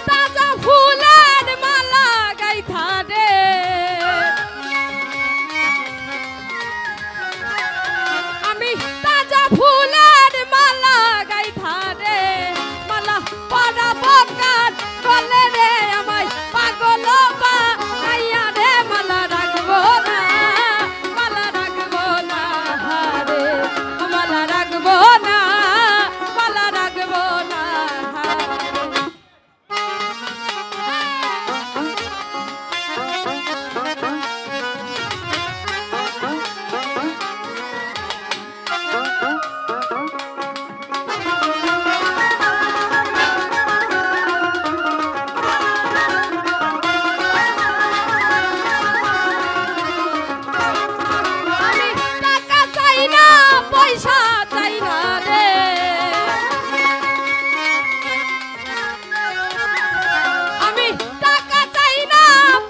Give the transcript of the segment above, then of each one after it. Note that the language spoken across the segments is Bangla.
তাজা ফুলের মালা গাইথা রে আমি তাজা ফুলের মালা গাইথা রে মালা পরাবো কার গলে রে আমায় পাগল বানাইয়া রে মালা রাখবো না মালা রাখবো না রে মালা রাখবো না মালা রাখবো না পয়সা চাই না রে আমি টাকা চাই না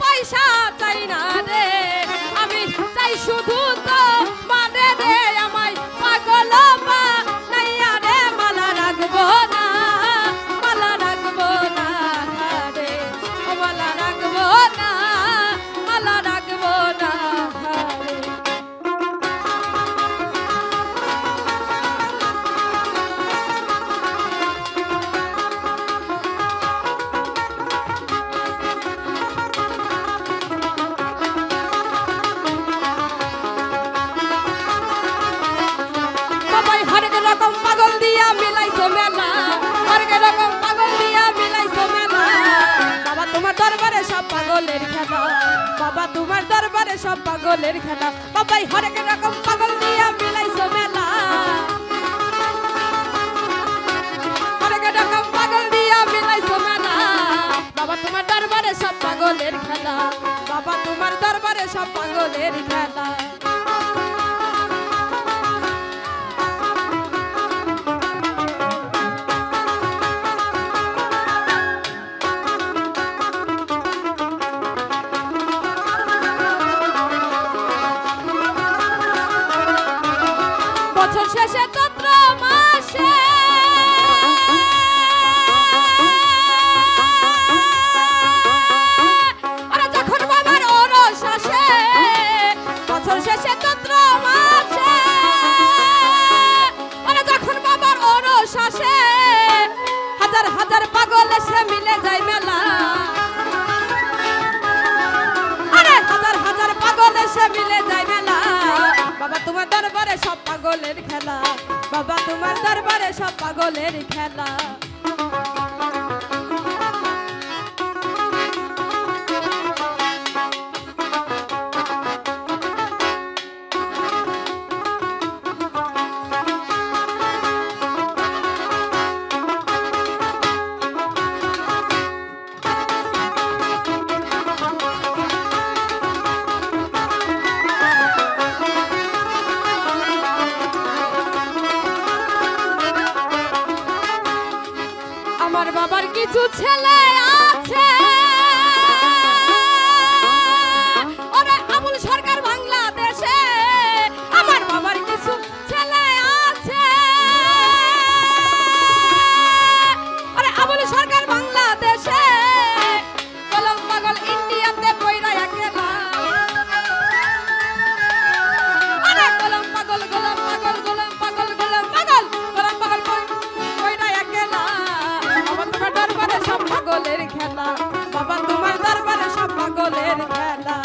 পয়সা চাই না রে আমি চাই শুধু তো মানে রে আমায় পাগল বানাইয়া রে মালা রাখবো না মালা রাখবো না রে মালা রাখবো না মালা রাখবো না রে রকম পাগল দিয়া মিলাইছো মেলা হরেক রকম পাগল দিয়া মিলাইছো মেলা বাবা তোমার দরবারে সব পাগলের খেলা বাবা তোমার দরবারে সব পাগলের খেলা বাবাই হরেক রকম পাগল দিয়া মিলাইছো মেলা হরেক রকম পাগল দিয়া মিলাইছো মেলা বাবা তোমার দরবারে সব পাগলের খেলা বাবা তোমার দরবারে সব পাগলের খেলা বছর শেষে চৈত্র মাসে আরে যখন বাবার ওরস আসে বছর শেষে চৈত্র মাসে আরে যখন বাবার ওরস আসে হাজার হাজার পাগল এসে মিলে যায় মেলা আরে হাজার হাজার পাগল এসে মিলে যায় মেলা বাবা তোমার দরবারে সব পাগলের খেলা বাবা তোমার দরবারে সব পাগলের খেলা আমার বাবার কিছু ছেলে আছে ওরে আবুল সরকার বাংলাদেশে আমার বাবার কিছু ছেলে আছে ওরে আবুল সরকার বাংলাদেশে কলম পাগল ইন্ডিয়াতে পয়রা একলা আরে কলম পাগল গোলাম পাগল গোলাম পাগল গোলাম পাগল গোলাম পাগল পয়রা একলা সব পাগলের খেলা বাবা তোমার দরবারে সব পাগলের খেলা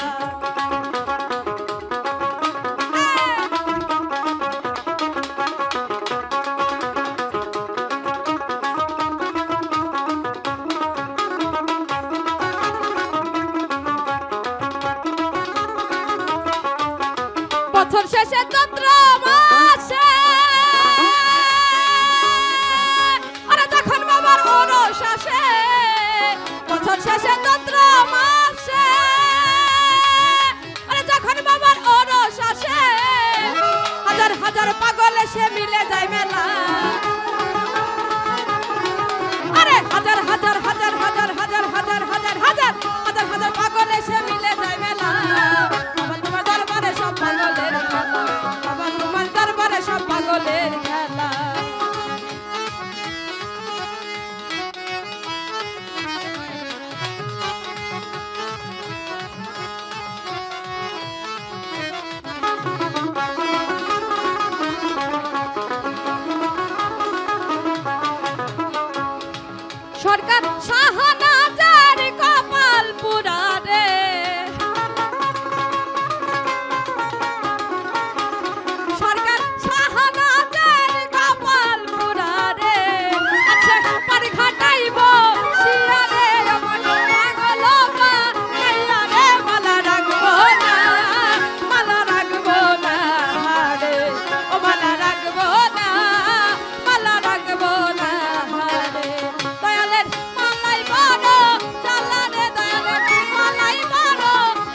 বছর শেষে চৈত্র মাসে আরে যখন বাবার ওরস আসে বছর শেষে চৈত্র মাসে আরে যখন বাবার ওরস আসে হাজার হাজার পাগল এসে মিলে যায় মেলা আরে হাজার হাজার হাজার হাজার হাজার হাজার হাজার হাজার হাজার হাজার পাগল এসে মিলে যায় মেলা বাবা তোমার দরবারে সব পাগলের খেলা শাহনাজের কপাল পুরা রে সরকার শাহনাজের কপাল পুরা রে আচ্ছা পার ঘাটাইব শিয়ারে আমার পাগল মা নাইয়া রে মালা রাখবো না রে ও মালা রাখবো না রে দয়ালের মালাই বড় চালা রে দয়ালের মালাই বড়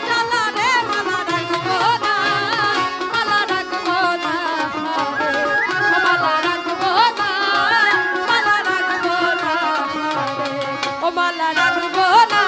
চালা রে মালা রাখবো না রে ও মালা রাখবো না রে ও মালা রাখবো না